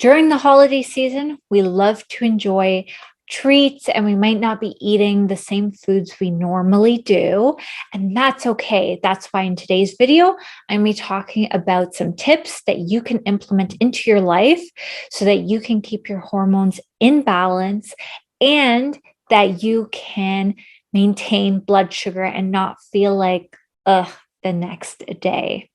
During the holiday season, we love to enjoy treats and we might not be eating the same foods we normally do. And that's okay. That's why in today's video, I'm going to be talking about some tips that you can implement into your life so that you can keep your hormones in balance and that you can maintain blood sugar and not feel like, the next day.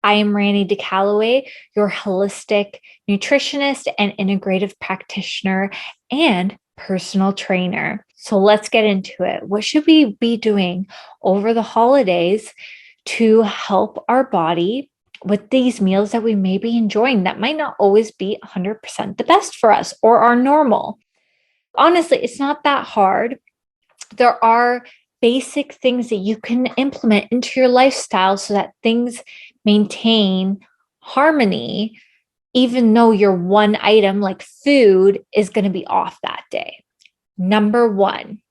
I am Randy DeCalloway, your holistic nutritionist and integrative practitioner and personal trainer. So let's get into it. What should we be doing over the holidays to help our body with these meals that we may be enjoying that might not always be 100% the best for us or are normal? Honestly, it's not that hard. There are basic things that you can implement into your lifestyle so that things maintain harmony, even though your one item like food is going to be off that day. Number one,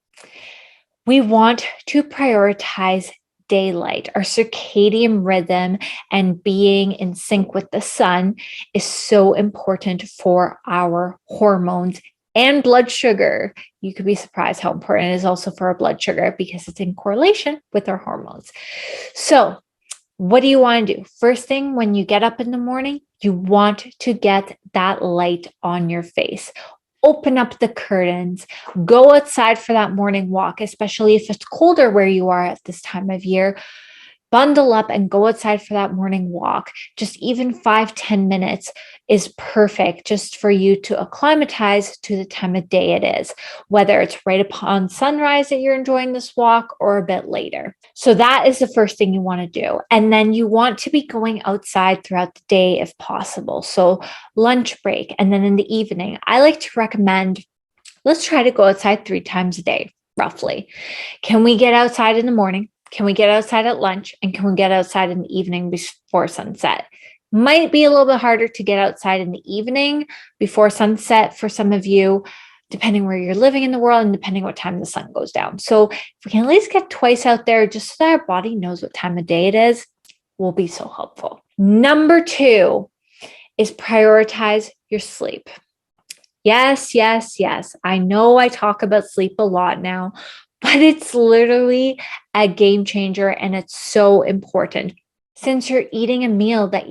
we want to prioritize daylight. Our circadian rhythm and being in sync with the sun is so important for our hormones and blood sugar. You could be surprised how important it is also for our blood sugar because it's in correlation with our hormones. So, what do you want to do? First thing, when you get up in the morning, you want to get that light on your face. Open up the curtains, go outside for that morning walk, especially if it's colder where you are at this time of year. Bundle up and go outside for that morning walk. Just even 5-10 minutes is perfect just for you to acclimatize to the time of day it is, whether it's right upon sunrise that you're enjoying this walk or a bit later. So that is the first thing you want to do. And then you want to be going outside throughout the day if possible. So lunch break and then in the evening, I like to recommend, let's try to go outside 3 times a day, roughly. Can we get outside in the morning? Can we get outside at lunch? And can we get outside in the evening before sunset? Might be a little bit harder to get outside in the evening before sunset for some of you, depending where you're living in the world and depending what time the sun goes down. So if we can at least get twice out there just so that our body knows what time of day it is, will be so helpful. Number 2 is prioritize your sleep. Yes. I know I talk about sleep a lot now, but it's literally a game changer and it's so important. Since you're eating a meal that,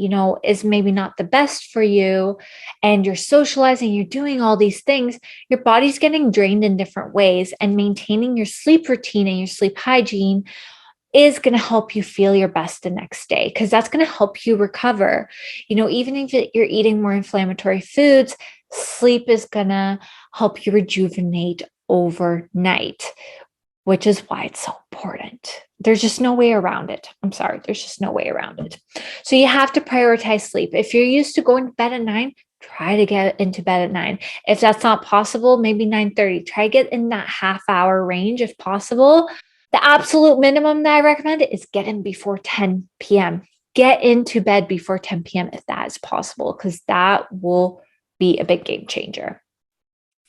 is maybe not the best for you and you're socializing, you're doing all these things, your body's getting drained in different ways, and maintaining your sleep routine and your sleep hygiene is going to help you feel your best the next day because that's going to help you recover. Even if you're eating more inflammatory foods, sleep is going to help you rejuvenate overnight, which is why it's so important. There's just no way around it. I'm sorry. There's just no way around it. So you have to prioritize sleep. If you're used to going to bed at 9, try to get into bed at 9. If that's not possible, maybe 9:30. Try to get in that half-hour range if possible. The absolute minimum that I recommend is get in before 10 p.m. Get into bed before 10 p.m. if that is possible, because that will be a big game changer.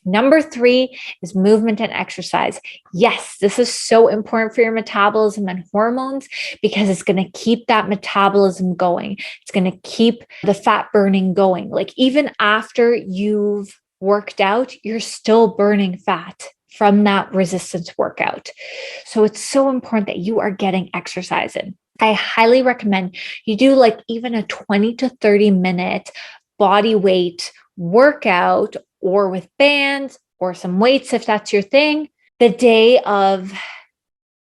Number 3 is movement and exercise. Yes, this is so important for your metabolism and hormones because it's going to keep that metabolism going. It's going to keep the fat burning going. Like even after you've worked out, you're still burning fat from that resistance workout. So it's so important that you are getting exercise in. I highly recommend you do like even a 20 to 30 minute body weight workout or with bands or some weights if that's your thing, the day of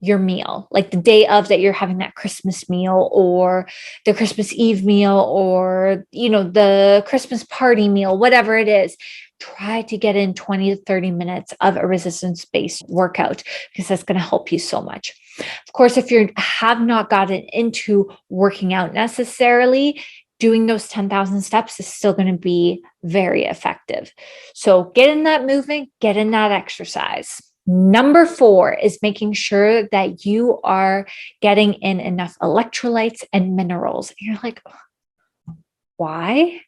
your meal, like the day of that you're having that Christmas meal or the Christmas Eve meal or, the Christmas party meal, whatever it is. Try to get in 20 to 30 minutes of a resistance-based workout because that's going to help you so much. Of course, if you have not gotten into working out necessarily, doing those 10,000 steps is still going to be very effective. So get in that movement, get in that exercise. Number 4 is making sure that you are getting in enough electrolytes and minerals. And you're like, why?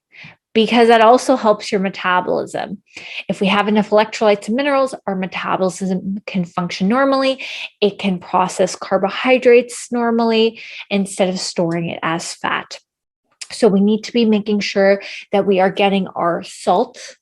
because that also helps your metabolism. If we have enough electrolytes and minerals, our metabolism can function normally. It can process carbohydrates normally instead of storing it as fat. So we need to be making sure that we are getting our salt,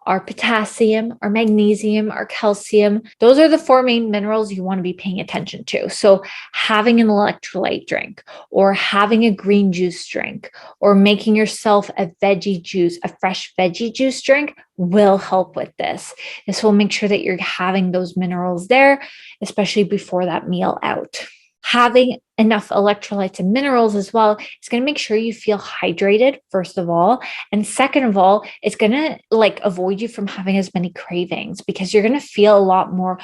our potassium, our magnesium, our calcium. Those are the four main minerals you want to be paying attention to. So having an electrolyte drink or having a green juice drink or making yourself a veggie juice, a fresh veggie juice drink will help with this. This will make sure that you're having those minerals there, especially before that meal out. Having enough electrolytes and minerals as well is going to make sure you feel hydrated, first of all. And second of all, it's going to avoid you from having as many cravings because you're going to feel a lot more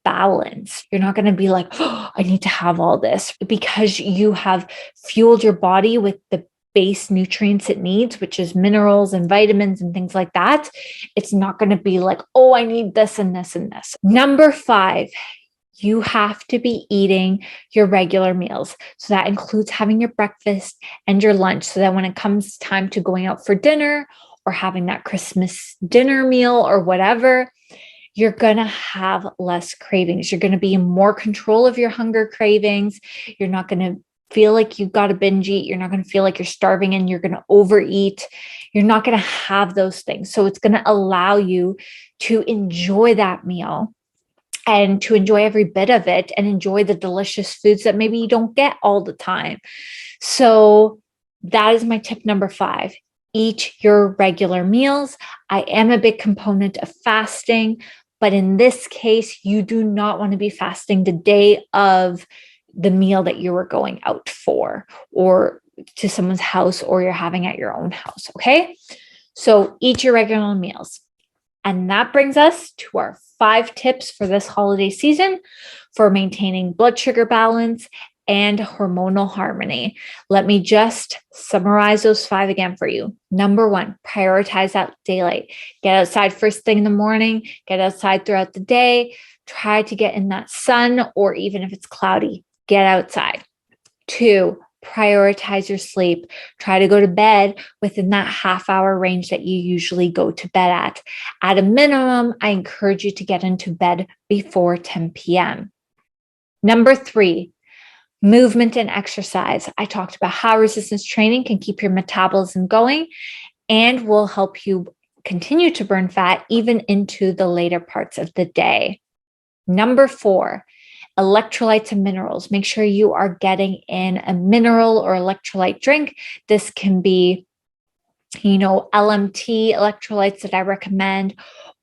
balanced. You're not going to be like, oh, I need to have all this, because you have fueled your body with the base nutrients it needs, which is minerals and vitamins and things like that. It's not going to be like, oh, I need this and this and this. Number 5, you have to be eating your regular meals. So that includes having your breakfast and your lunch, so that when it comes time to going out for dinner or having that Christmas dinner meal or whatever, you're going to have less cravings. You're going to be in more control of your hunger cravings. You're not going to feel like you've got to binge eat. You're not going to feel like you're starving and you're going to overeat. You're not going to have those things. So it's going to allow you to enjoy that meal and to enjoy every bit of it and enjoy the delicious foods that maybe you don't get all the time. So that is my tip number 5. Eat your regular meals. I am a big component of fasting, but in this case, you do not want to be fasting the day of the meal that you were going out for, or to someone's house, or you're having at your own house. Okay. So eat your regular meals. And that brings us to our 5 tips for this holiday season for maintaining blood sugar balance and hormonal harmony. Let me just summarize those 5 again for you. Number 1, prioritize that daylight. Get outside first thing in the morning, get outside throughout the day. Try to get in that sun, or even if it's cloudy, get outside. 2, prioritize your sleep. Try to go to bed within that half-hour range that you usually go to bed at. At a minimum, I encourage you to get into bed before 10 p.m. Number 3, movement and exercise. I talked about how resistance training can keep your metabolism going and will help you continue to burn fat even into the later parts of the day. Number 4, electrolytes and minerals. Make sure you are getting in a mineral or electrolyte drink. This can be, LMT electrolytes that I recommend,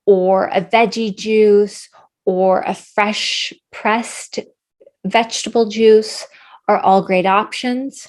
or a veggie juice, or a fresh pressed vegetable juice are all great options.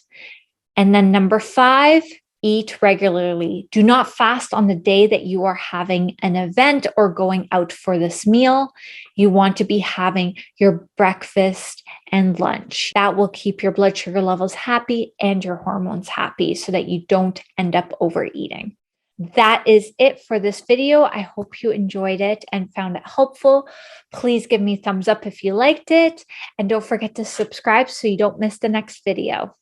And then number 5, eat regularly. Do not fast on the day that you are having an event or going out for this meal. You want to be having your breakfast and lunch. That will keep your blood sugar levels happy and your hormones happy so that you don't end up overeating. That is it for this video. I hope you enjoyed it and found it helpful. Please give me a thumbs up if you liked it, and don't forget to subscribe so you don't miss the next video.